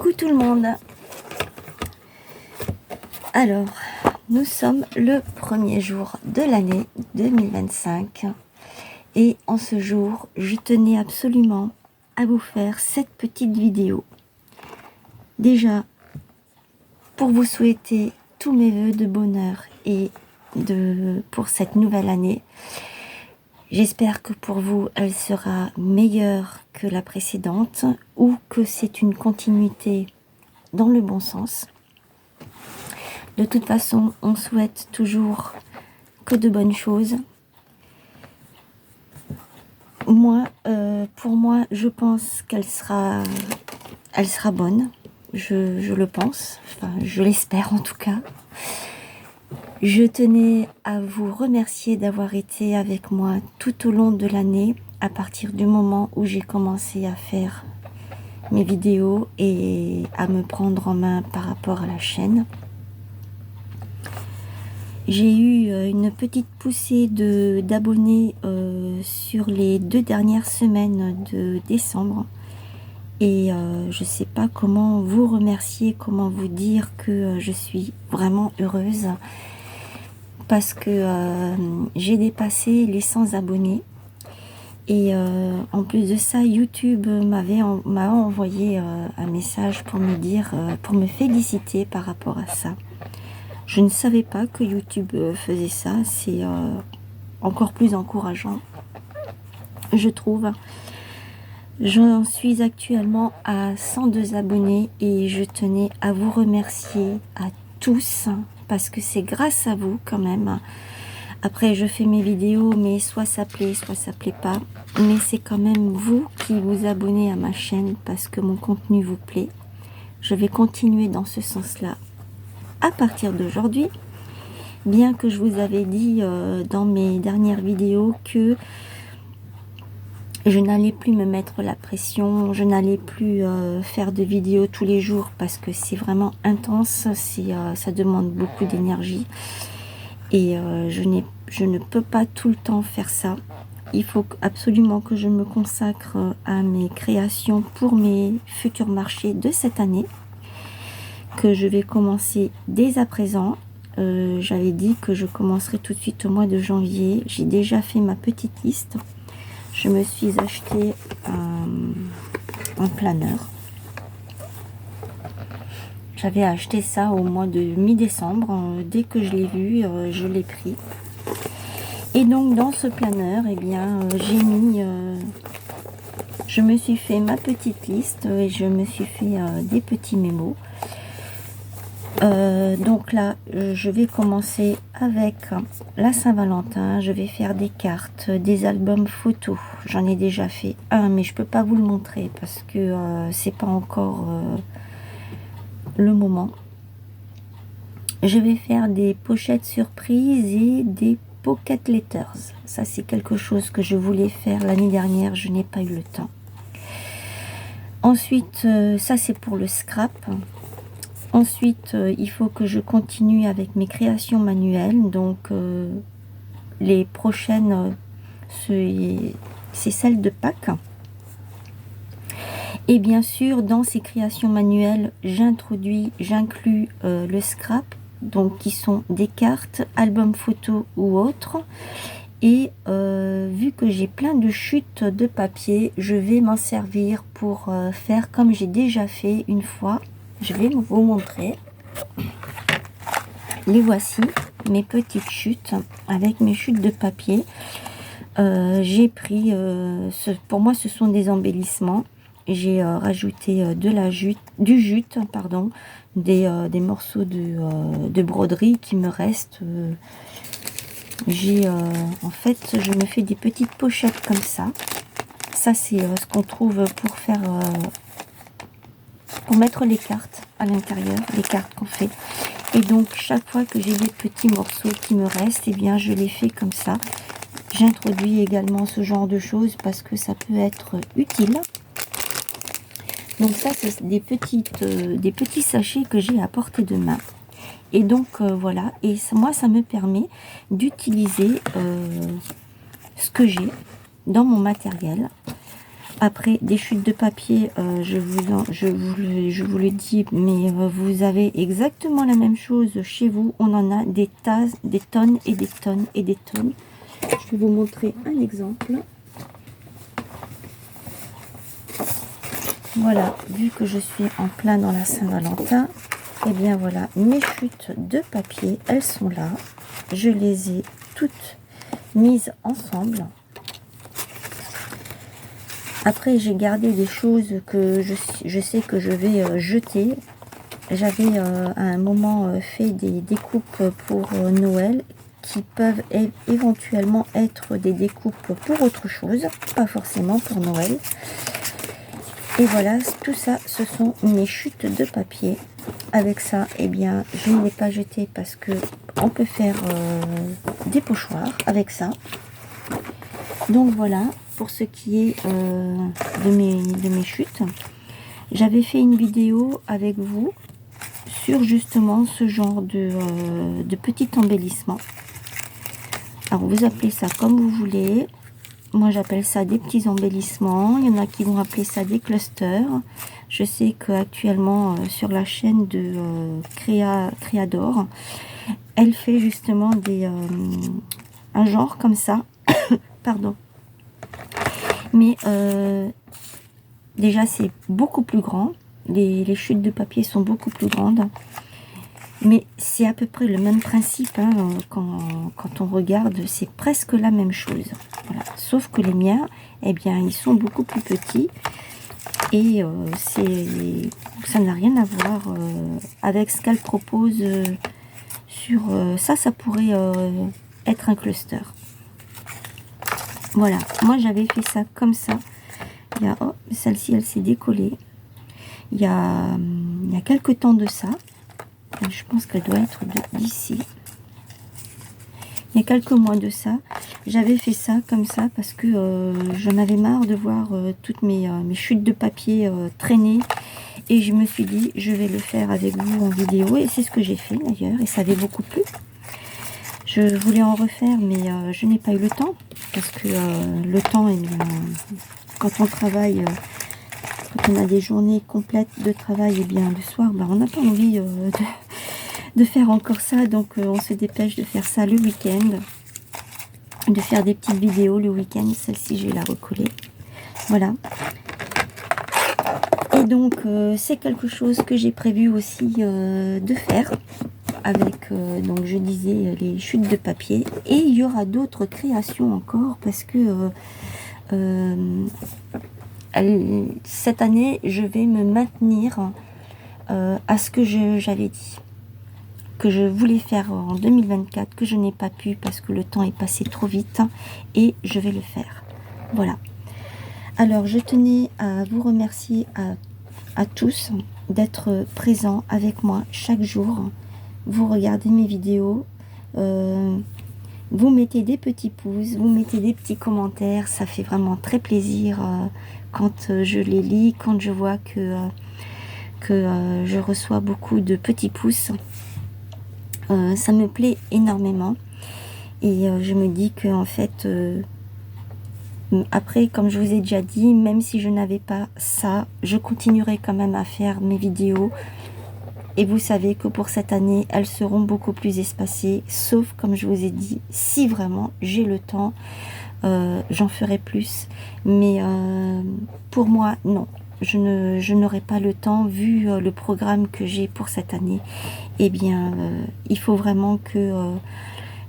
Coucou tout le monde. Alors, nous sommes le premier jour de l'année 2025 et en ce jour, je tenais absolument à vous faire cette petite vidéo. Déjà, pour vous souhaiter tous mes vœux de bonheur et pour cette nouvelle année. J'espère que pour vous, elle sera meilleure que la précédente ou que c'est une continuité dans le bon sens. De toute façon, on souhaite toujours que de bonnes choses. Moi, pour moi, je pense qu'elle sera bonne. Je le pense, enfin, je l'espère en tout cas. Je tenais à vous remercier d'avoir été avec moi tout au long de l'année, à partir du moment où j'ai commencé à faire mes vidéos et à me prendre en main par rapport à la chaîne. J'ai eu une petite poussée d'abonnés sur les 2 dernières semaines de décembre. Et je ne sais pas comment vous remercier, comment vous dire que je suis vraiment heureuse. Parce que j'ai dépassé les 100 abonnés. Et en plus de ça, YouTube m'a envoyé un message pour me dire, pour me féliciter par rapport à ça. Je ne savais pas que YouTube faisait ça. C'est encore plus encourageant, je trouve. J'en suis actuellement à 102 abonnés et je tenais à vous remercier à tous parce que c'est grâce à vous quand même. Après, je fais mes vidéos, mais soit ça plaît pas. Mais c'est quand même vous qui vous abonnez à ma chaîne parce que mon contenu vous plaît. Je vais continuer dans ce sens-là à partir d'aujourd'hui. Bien que je vous avais dit dans mes dernières vidéos que je n'allais plus me mettre la pression, je n'allais plus faire de vidéos tous les jours parce que c'est vraiment intense, ça demande beaucoup d'énergie. Et je ne peux pas tout le temps faire ça. Il faut absolument que je me consacre à mes créations pour mes futurs marchés de cette année, que je vais commencer dès à présent. J'avais dit que je commencerai tout de suite au mois de janvier. J'ai déjà fait ma petite liste. Je me suis acheté un planeur. J'avais acheté ça au mois de mi-décembre. Dès que je l'ai vu, je l'ai pris. Et donc dans ce planeur, eh bien, je me suis fait ma petite liste et je me suis fait des petits mémos. Donc là, je vais commencer avec la Saint-Valentin. Je vais faire des cartes, des albums photos. J'en ai déjà fait un, mais je peux pas vous le montrer parce que c'est pas encore le moment. Je vais faire des pochettes surprises et des pocket letters. Ça, c'est quelque chose que je voulais faire l'année dernière. Je n'ai pas eu le temps. Ensuite, ça, c'est pour le scrap. Ensuite, il faut que je continue avec mes créations manuelles. Donc, les prochaines, c'est celles de Pâques. Et bien sûr, dans ces créations manuelles, j'inclus le scrap, donc qui sont des cartes, albums photos ou autres. Et vu que j'ai plein de chutes de papier, je vais m'en servir pour faire comme j'ai déjà fait une fois. Je vais vous montrer. Les voici, mes petites chutes avec mes chutes de papier. J'ai pris, pour moi ce sont des embellissements. J'ai rajouté du jute, des morceaux de broderie qui me restent. En fait, je me fais des petites pochettes comme ça. Ça, c'est ce qu'on trouve pour mettre les cartes à l'intérieur, les cartes qu'on fait. Et donc, chaque fois que j'ai des petits morceaux qui me restent, eh bien, je les fais comme ça. J'introduis également ce genre de choses parce que ça peut être utile. Donc ça, c'est des petits sachets que j'ai à portée de main. Et donc, voilà. Et moi, ça me permet d'utiliser ce que j'ai dans mon matériel. Après, des chutes de papier, je vous le dis, mais vous avez exactement la même chose chez vous. On en a des tasses, des tonnes et des tonnes et des tonnes. Je vais vous montrer un exemple. Voilà, vu que je suis en plein dans la Saint-Valentin, et bien voilà, mes chutes de papier, elles sont là. Je les ai toutes mises ensemble. Après, j'ai gardé des choses que je sais que je vais jeter. J'avais à un moment fait des découpes pour Noël qui peuvent éventuellement être des découpes pour autre chose, pas forcément pour Noël. Et voilà, tout ça, ce sont mes chutes de papier. Avec ça, eh bien, je ne l'ai pas jeté parce que on peut faire des pochoirs avec ça. Donc voilà, pour ce qui est de mes chutes. J'avais fait une vidéo avec vous sur justement ce genre de petit embellissement. Alors vous appelez ça comme vous voulez. Moi j'appelle ça des petits embellissements. Il y en a qui vont appeler ça des clusters. Je sais qu'actuellement sur la chaîne de Créador, elle fait justement un genre comme ça. Pardon. Mais déjà c'est beaucoup plus grand. Les chutes de papier sont beaucoup plus grandes. Mais c'est à peu près le même principe, hein, quand on regarde, c'est presque la même chose. Voilà. Sauf que les miens, eh bien, ils sont beaucoup plus petits. Et ça n'a rien à voir avec ce qu'elle propose sur ça. Ça pourrait être un cluster. Voilà, moi j'avais fait ça comme ça. Oh, celle-ci, elle s'est décollée. Il y a quelques temps de ça. Je pense qu'elle doit être d'ici. Il y a quelques mois de ça, j'avais fait ça comme ça parce que j'en avais marre de voir toutes mes chutes de papier traîner. Et je me suis dit, je vais le faire avec vous en vidéo. Et c'est ce que j'ai fait d'ailleurs. Et ça avait beaucoup plu. Je voulais en refaire, mais je n'ai pas eu le temps. Parce que le temps, quand on travaille... quand on a des journées complètes de travail, et bien le soir, ben, on n'a pas envie de faire encore ça. Donc on se dépêche de faire ça le week-end. De faire des petites vidéos le week-end. Celle-ci, je vais la recoller. Voilà. Et donc c'est quelque chose que j'ai prévu aussi de faire. Avec, donc je disais, les chutes de papier. Et il y aura d'autres créations encore. Parce que... cette année, je vais me maintenir à ce que j'avais dit, que je voulais faire en 2024, que je n'ai pas pu parce que le temps est passé trop vite, et je vais le faire. Voilà. Alors, je tenais à vous remercier à tous d'être présents avec moi chaque jour. Vous regardez mes vidéos, vous mettez des petits pouces, vous mettez des petits commentaires, ça fait vraiment très plaisir quand je les lis, quand je vois que je reçois beaucoup de petits pouces. Ça me plaît énormément et je me dis que en fait, après, comme je vous ai déjà dit, même si je n'avais pas ça, je continuerai quand même à faire mes vidéos. Et vous savez que pour cette année, elles seront beaucoup plus espacées, sauf, comme je vous ai dit, si vraiment j'ai le temps, j'en ferai plus. Mais pour moi, non. Je n'aurai pas le temps, vu le programme que j'ai pour cette année. Eh bien, il faut vraiment que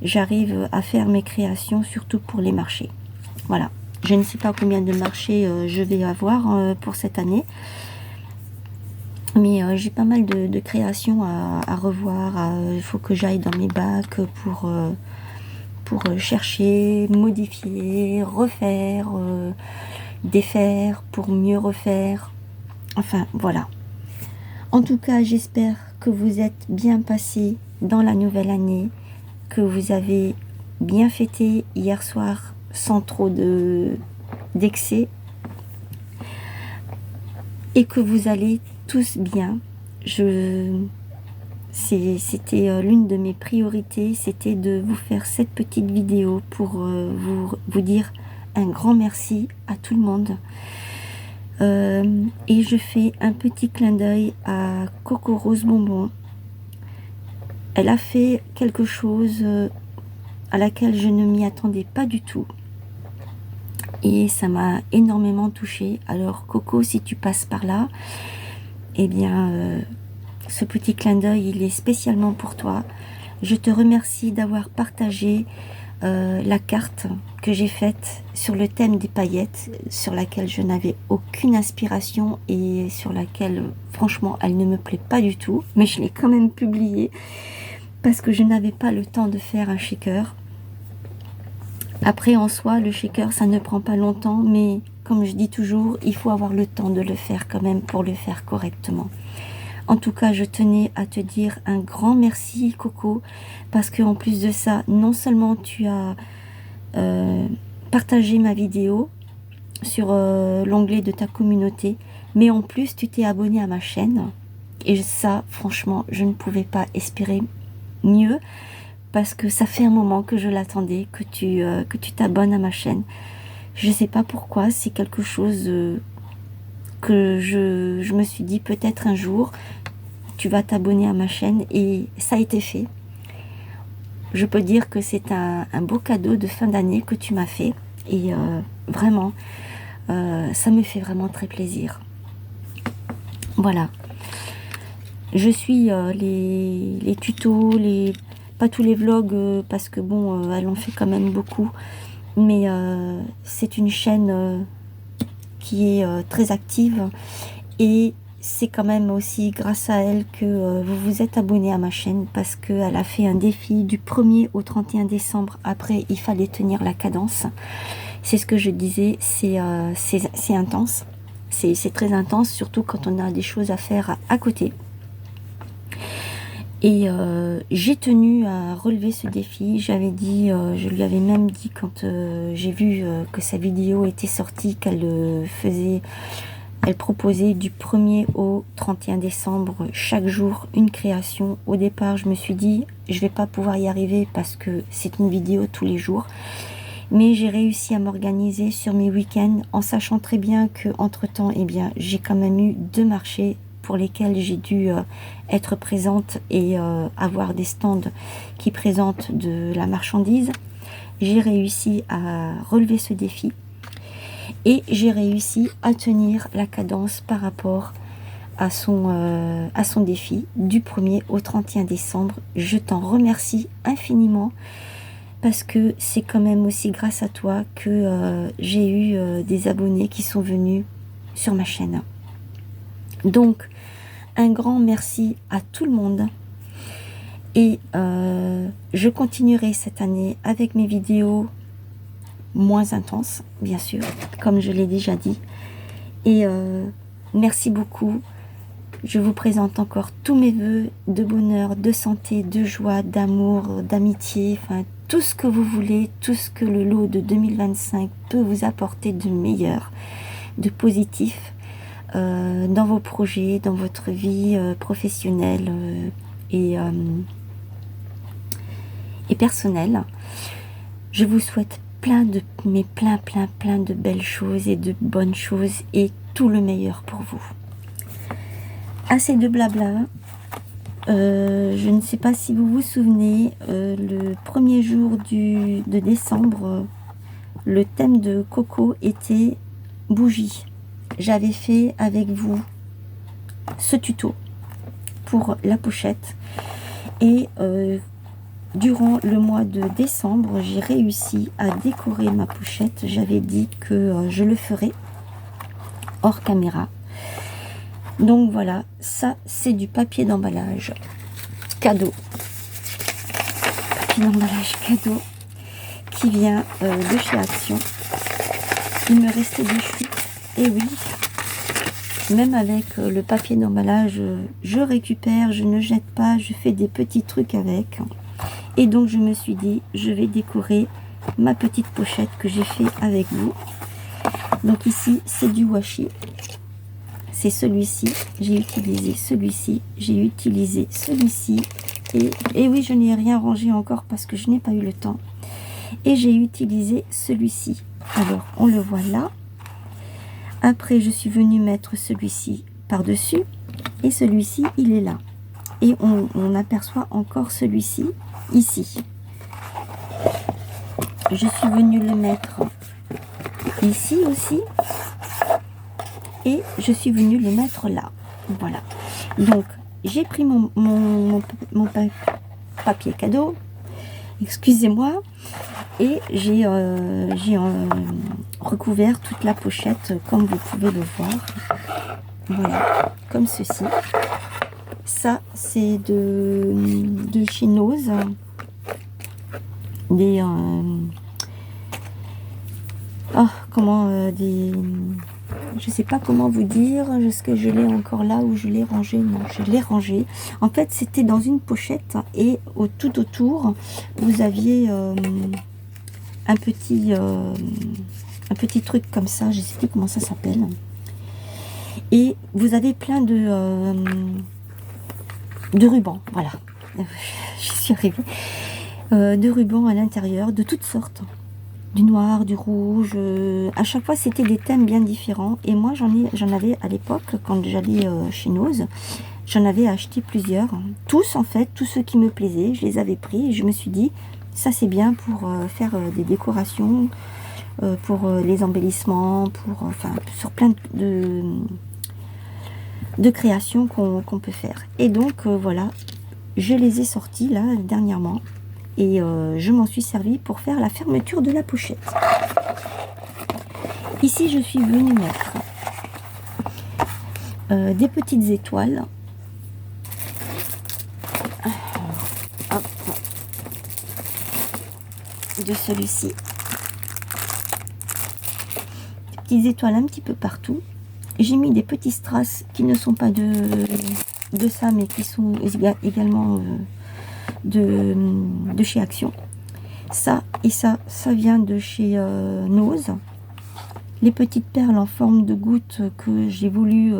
j'arrive à faire mes créations, surtout pour les marchés. Voilà. Je ne sais pas combien de marchés je vais avoir pour cette année. Mais j'ai pas mal de créations à revoir. Il faut que j'aille dans mes bacs pour chercher, modifier, refaire, défaire pour mieux refaire. Enfin, voilà. En tout cas, j'espère que vous êtes bien passés dans la nouvelle année, que vous avez bien fêté hier soir sans trop d'excès et que vous allez tous bien. C'était l'une de mes priorités, c'était de vous faire cette petite vidéo pour vous dire un grand merci à tout le monde. Et je fais un petit clin d'œil à Coco Rose Bonbon. Elle a fait quelque chose à laquelle je ne m'y attendais pas du tout. Et ça m'a énormément touchée. Alors Coco, si tu passes par là, eh bien, ce petit clin d'œil, il est spécialement pour toi. Je te remercie d'avoir partagé la carte que j'ai faite sur le thème des paillettes, sur laquelle je n'avais aucune inspiration et sur laquelle, franchement, elle ne me plaît pas du tout. Mais je l'ai quand même publiée parce que je n'avais pas le temps de faire un shaker. Après, en soi, le shaker, ça ne prend pas longtemps, mais comme je dis toujours, il faut avoir le temps de le faire quand même pour le faire correctement. En tout cas, je tenais à te dire un grand merci, Coco, parce que en plus de ça, non seulement tu as partagé ma vidéo sur l'onglet de ta communauté, mais en plus, tu t'es abonné à ma chaîne. Et ça, franchement, je ne pouvais pas espérer mieux, parce que ça fait un moment que je l'attendais, que tu t'abonnes à ma chaîne. Je ne sais pas pourquoi, c'est quelque chose que je me suis dit peut-être un jour, tu vas t'abonner à ma chaîne, et ça a été fait. Je peux dire que c'est un beau cadeau de fin d'année que tu m'as fait, et vraiment, ça me fait vraiment très plaisir. Voilà. Je suis les tutos, pas tous les vlogs, parce que bon, elle en fait quand même beaucoup, mais c'est une chaîne qui est très active, et c'est quand même aussi grâce à elle que vous vous êtes abonné à ma chaîne, parce qu'elle a fait un défi du 1er au 31 décembre. Après, il fallait tenir la cadence. C'est ce que je disais, c'est intense. C'est très intense, surtout quand on a des choses à faire à côté. Et j'ai tenu à relever ce défi. J'avais dit, je lui avais même dit quand j'ai vu que sa vidéo était sortie, qu'elle elle proposait du 1er au 31 décembre chaque jour une création. Au départ, je me suis dit, je vais pas pouvoir y arriver parce que c'est une vidéo tous les jours. Mais j'ai réussi à m'organiser sur mes week-ends, en sachant très bien que entre-temps, eh bien, j'ai quand même eu 2 marchés pour lesquels j'ai dû être présente et avoir des stands qui présentent de la marchandise. J'ai réussi à relever ce défi et j'ai réussi à tenir la cadence par rapport à son défi du 1er au 31 décembre. Je t'en remercie infiniment, parce que c'est quand même aussi grâce à toi que j'ai eu des abonnés qui sont venus sur ma chaîne. Donc, un grand merci à tout le monde. Et je continuerai cette année avec mes vidéos moins intenses, bien sûr, comme je l'ai déjà dit. Et merci beaucoup. Je vous présente encore tous mes vœux de bonheur, de santé, de joie, d'amour, d'amitié, enfin tout ce que vous voulez, tout ce que le lot de 2025 peut vous apporter de meilleur, de positif dans vos projets, dans votre vie professionnelle et personnelle. Je vous souhaite plein de belles choses et de bonnes choses et tout le meilleur pour vous. Assez de blabla. Je ne sais pas si vous vous souvenez, le premier jour de décembre, le thème de Coco était bougie. J'avais fait avec vous ce tuto pour la pochette, et durant le mois de décembre, j'ai réussi à décorer ma pochette. J'avais dit que je le ferais hors caméra. Donc voilà, ça c'est du papier d'emballage cadeau. Papier d'emballage cadeau qui vient de chez Action. Il me restait des chutes. Et oui, même avec le papier d'emballage, je récupère, je ne jette pas, je fais des petits trucs avec. Et donc je me suis dit, je vais décorer ma petite pochette que j'ai fait avec vous. Donc ici, c'est du washi. C'est celui-ci, j'ai utilisé celui-ci, j'ai utilisé celui-ci. Et oui, je n'ai rien rangé encore parce que je n'ai pas eu le temps. Et j'ai utilisé celui-ci. Alors, on le voit là. Après, je suis venue mettre celui-ci par-dessus. Et celui-ci, il est là. Et on aperçoit encore celui-ci, ici. Je suis venue le mettre ici aussi. Et je suis venue le mettre là. Voilà. Donc, j'ai pris mon papier cadeau. Excusez-moi. Et j'ai recouvert toute la pochette comme vous pouvez le voir. Voilà, comme ceci. Ça, c'est de chez Nose. Des... je sais pas comment vous dire. Est-ce que je l'ai encore là ou je l'ai rangé? Non, je l'ai rangé. En fait, c'était dans une pochette et tout autour, vous aviez un petit truc comme ça. Je sais plus comment ça s'appelle. Et vous avez plein de rubans. Voilà, je suis arrivée. De rubans à l'intérieur, de toutes sortes. Du noir, du rouge, à chaque fois c'était des thèmes bien différents. Et moi j'en avais à l'époque, quand j'allais chez Nose, j'en avais acheté plusieurs. Tous en fait, tous ceux qui me plaisaient, je les avais pris et je me suis dit, ça c'est bien pour faire des décorations, pour les embellissements, sur plein de créations qu'on peut faire. Et donc voilà, je les ai sortis là dernièrement. Et je m'en suis servi pour faire la fermeture de la pochette. Ici, je suis venue mettre des petites étoiles. Hop. De celui-ci. Des petites étoiles un petit peu partout. J'ai mis des petits strass qui ne sont pas de ça, mais qui sont également... de chez Action. Ça et ça vient de chez Nose. Les petites perles en forme de gouttes que j'ai voulu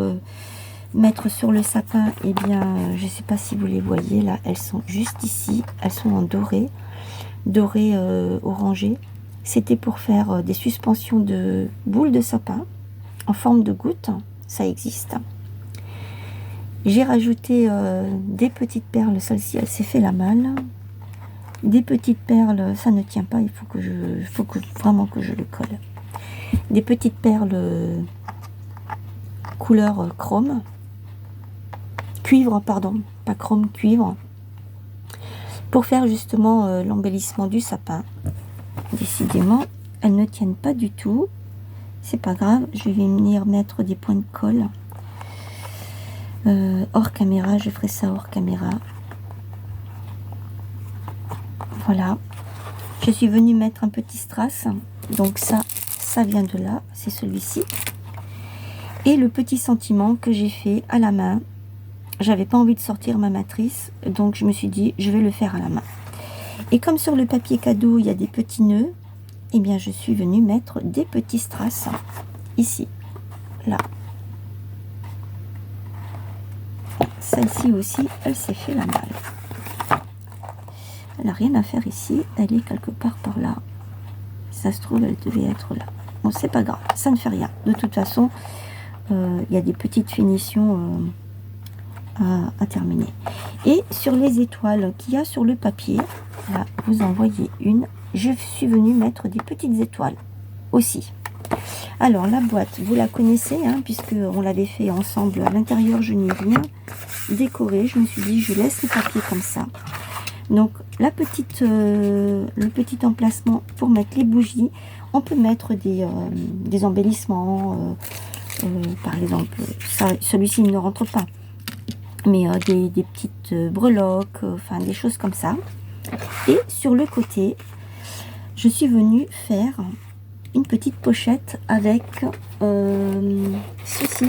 mettre sur le sapin, et bien je sais pas si vous les voyez là, elles sont juste ici, elles sont en doré orangé. C'était pour faire des suspensions de boules de sapin en forme de gouttes, ça existe. J'ai rajouté des petites perles, celle-ci elle s'est fait la malle. Des petites perles, ça ne tient pas, il faut vraiment que je le colle. Des petites perles couleur chrome, cuivre, pardon, pas chrome, cuivre, pour faire justement l'embellissement du sapin. Décidément, elles ne tiennent pas du tout, c'est pas grave, je vais venir mettre des points de colle. Hors caméra, je ferai ça hors caméra. Voilà, je suis venue mettre un petit strass, donc ça vient de là, c'est celui-ci. Et le petit sentiment que j'ai fait à la main, j'avais pas envie de sortir ma matrice, donc je me suis dit je vais le faire à la main. Et comme sur le papier cadeau il y a des petits nœuds, et bien je suis venue mettre des petits strass ici, là. Celle-ci aussi, elle s'est fait la malle. Elle n'a rien à faire ici, elle est quelque part par là. Ça se trouve, elle devait être là. Bon, c'est pas grave, ça ne fait rien. De toute façon, il y a des petites finitions à terminer. Et sur les étoiles qu'il y a sur le papier, là, vous en voyez une. Je suis venue mettre des petites étoiles aussi. Alors la boîte, vous la connaissez, hein, puisque on l'avait fait ensemble. À l'intérieur, je n'ai rien décoré. Je me suis dit, je laisse le papier comme ça. Donc le petit emplacement pour mettre les bougies. On peut mettre des embellissements. Par exemple, celui-ci ne rentre pas. Mais des petites breloques, enfin des choses comme ça. Et sur le côté, je suis venue faire une petite pochette avec ceci.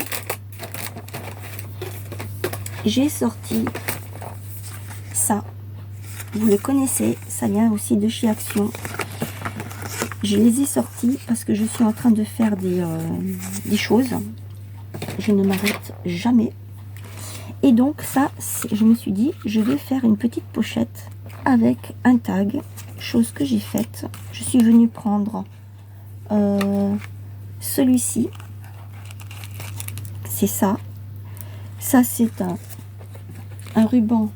J'ai sorti ça. Vous le connaissez, ça vient aussi de chez Action. Je les ai sortis parce que je suis en train de faire des choses. Je ne m'arrête jamais. Et donc ça, je me suis dit, je vais faire une petite pochette avec un tag, chose que j'ai faite. Je suis venue prendre celui-ci, c'est ça. Ça, c'est un ruban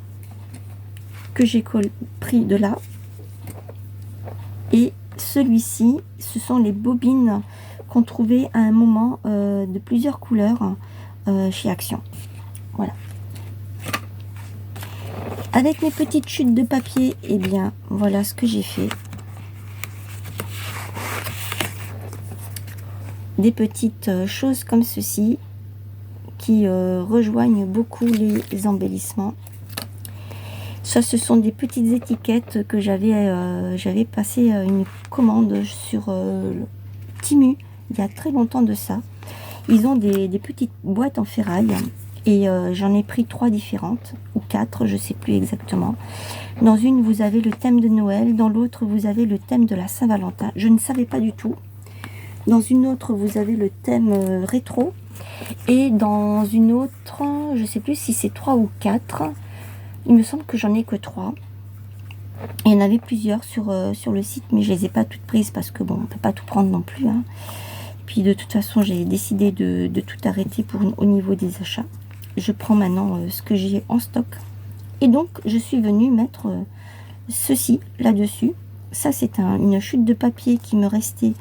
que j'ai pris de là. Et celui-ci, ce sont les bobines qu'on trouvait à un moment de plusieurs couleurs chez Action. Voilà. Avec mes petites chutes de papier, eh bien, voilà ce que j'ai fait. Des petites choses comme ceci qui rejoignent beaucoup les embellissements. Ça, ce sont des petites étiquettes que j'avais passé une commande sur Temu il y a très longtemps de ça. Ils ont des petites boîtes en ferraille et j'en ai pris 3 différentes ou 4, je sais plus exactement. Dans une, vous avez le thème de Noël, dans l'autre, vous avez le thème de la Saint-Valentin. Je ne savais pas du tout. Dans une autre, vous avez le thème rétro. Et dans une autre, je ne sais plus si c'est 3 ou 4. Il me semble que j'en ai que 3. Et il y en avait plusieurs sur le site, mais je les ai pas toutes prises parce que bon, on peut pas tout prendre non plus. Hein. Puis de toute façon, j'ai décidé de tout arrêter au niveau des achats. Je prends maintenant ce que j'ai en stock. Et donc, je suis venue mettre ceci là-dessus. Ça, c'est une chute de papier qui me restait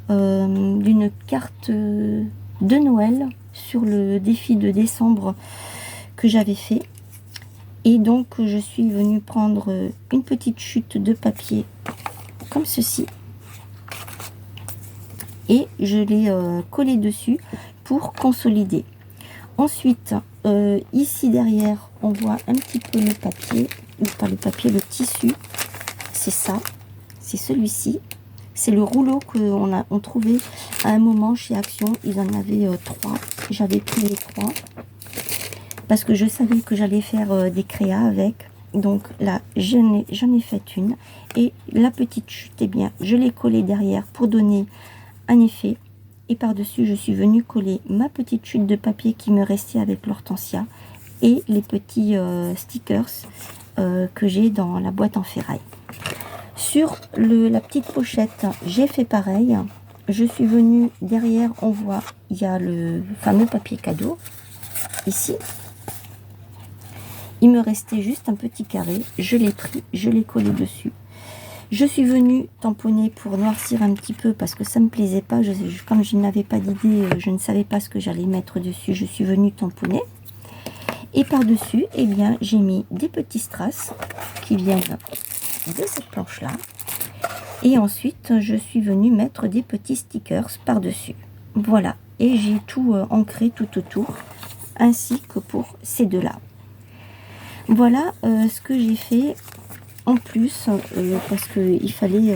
d'une carte de Noël sur le défi de décembre que j'avais fait. Et donc, je suis venue prendre une petite chute de papier comme ceci. Et je l'ai collé dessus pour consolider. Ensuite, ici derrière, on voit un petit peu le papier, ou pas le papier, le tissu. C'est ça, c'est celui-ci. C'est le rouleau qu'on trouvait à un moment chez Action. Ils en avaient 3. J'avais pris les 3 parce que je savais que j'allais faire des créas avec. Donc là, j'en ai fait une. Et la petite chute, eh bien, je l'ai collée derrière pour donner un effet. Et par-dessus, je suis venue coller ma petite chute de papier qui me restait avec l'hortensia et les petits stickers que j'ai dans la boîte en ferraille. Sur la petite pochette, j'ai fait pareil. Je suis venue derrière, on voit, il y a le fameux papier cadeau, ici. Il me restait juste un petit carré, je l'ai pris, je l'ai collé dessus. Je suis venue tamponner pour noircir un petit peu parce que ça ne me plaisait pas. Comme je n'avais pas d'idée, je ne savais pas ce que j'allais mettre dessus. Je suis venue tamponner. Et par-dessus, eh bien, j'ai mis des petits strass qui viennent de cette planche-là. Et ensuite, je suis venue mettre des petits stickers par-dessus. Voilà. Et j'ai tout ancré tout autour, ainsi que pour ces deux-là. Voilà ce que j'ai fait. En plus, parce qu'il fallait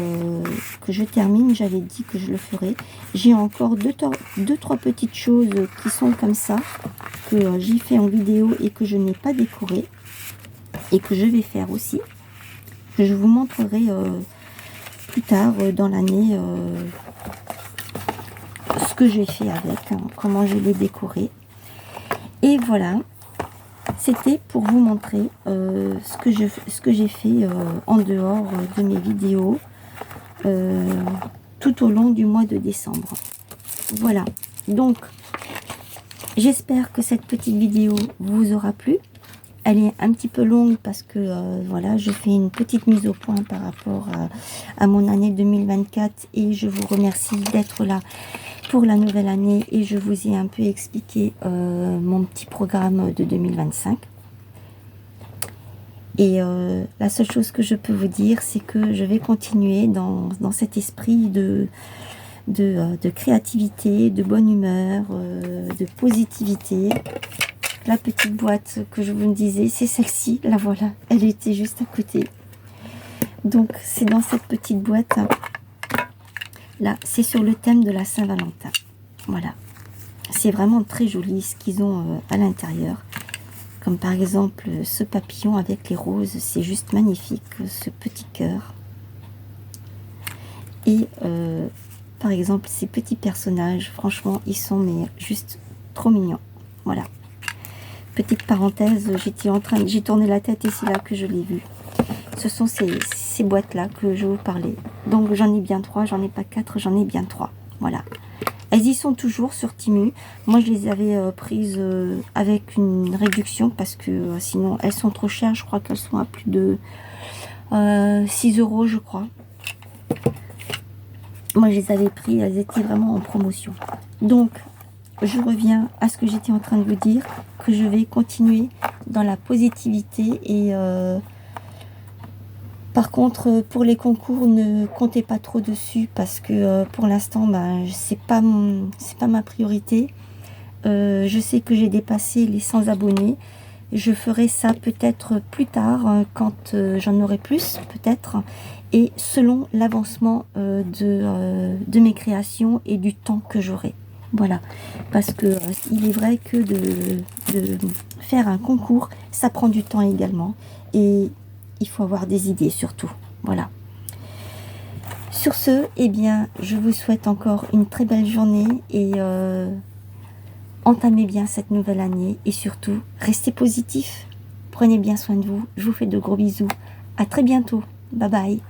que je termine, j'avais dit que je le ferais. J'ai encore deux, trois petites choses qui sont comme ça, que j'ai fait en vidéo et que je n'ai pas décoré, et que je vais faire aussi. Je vous montrerai plus tard dans l'année ce que j'ai fait avec, hein, comment je l'ai décoré. Et voilà. C'était pour vous montrer ce que j'ai fait en dehors de mes vidéos tout au long du mois de décembre. Voilà, donc j'espère que cette petite vidéo vous aura plu. Elle est un petit peu longue parce que voilà, je fais une petite mise au point par rapport à mon année 2024 et je vous remercie d'être là pour la nouvelle année et je vous ai un peu expliqué mon petit programme de 2025. Et la seule chose que je peux vous dire, c'est que je vais continuer dans cet esprit de créativité, de bonne humeur, de positivité. La petite boîte que je vous disais, c'est celle-ci, la voilà, elle était juste à côté. Donc c'est dans cette petite boîte, là, c'est sur le thème de la Saint-Valentin. Voilà, c'est vraiment très joli ce qu'ils ont à l'intérieur. Comme par exemple ce papillon avec les roses, c'est juste magnifique, ce petit cœur. Et par exemple ces petits personnages, franchement ils sont mais juste trop mignons. Voilà. Petite parenthèse, j'ai tourné la tête et c'est là que je l'ai vu. Ce sont ces boîtes là que je vous parlais. Donc j'en ai bien 3, j'en ai pas 4, j'en ai bien 3. Voilà. Elles y sont toujours sur Temu. Moi, je les avais prises avec une réduction parce que sinon, elles sont trop chères. Je crois qu'elles sont à plus de 6 €, je crois. Moi, je les avais pris, elles étaient vraiment en promotion. Donc, je reviens à ce que j'étais en train de vous dire, que je vais continuer dans la positivité et par contre, pour les concours, ne comptez pas trop dessus parce que pour l'instant, c'est pas ma priorité. Je sais que j'ai dépassé les 100 abonnés. Je ferai ça peut-être plus tard, quand j'en aurai plus, peut-être, et selon l'avancement de mes créations et du temps que j'aurai. Voilà, parce que il est vrai que de faire un concours, ça prend du temps également, et il faut avoir des idées surtout. Voilà. Sur ce, eh bien, je vous souhaite encore une très belle journée et entamez bien cette nouvelle année et surtout, restez positif. Prenez bien soin de vous. Je vous fais de gros bisous. À très bientôt. Bye bye.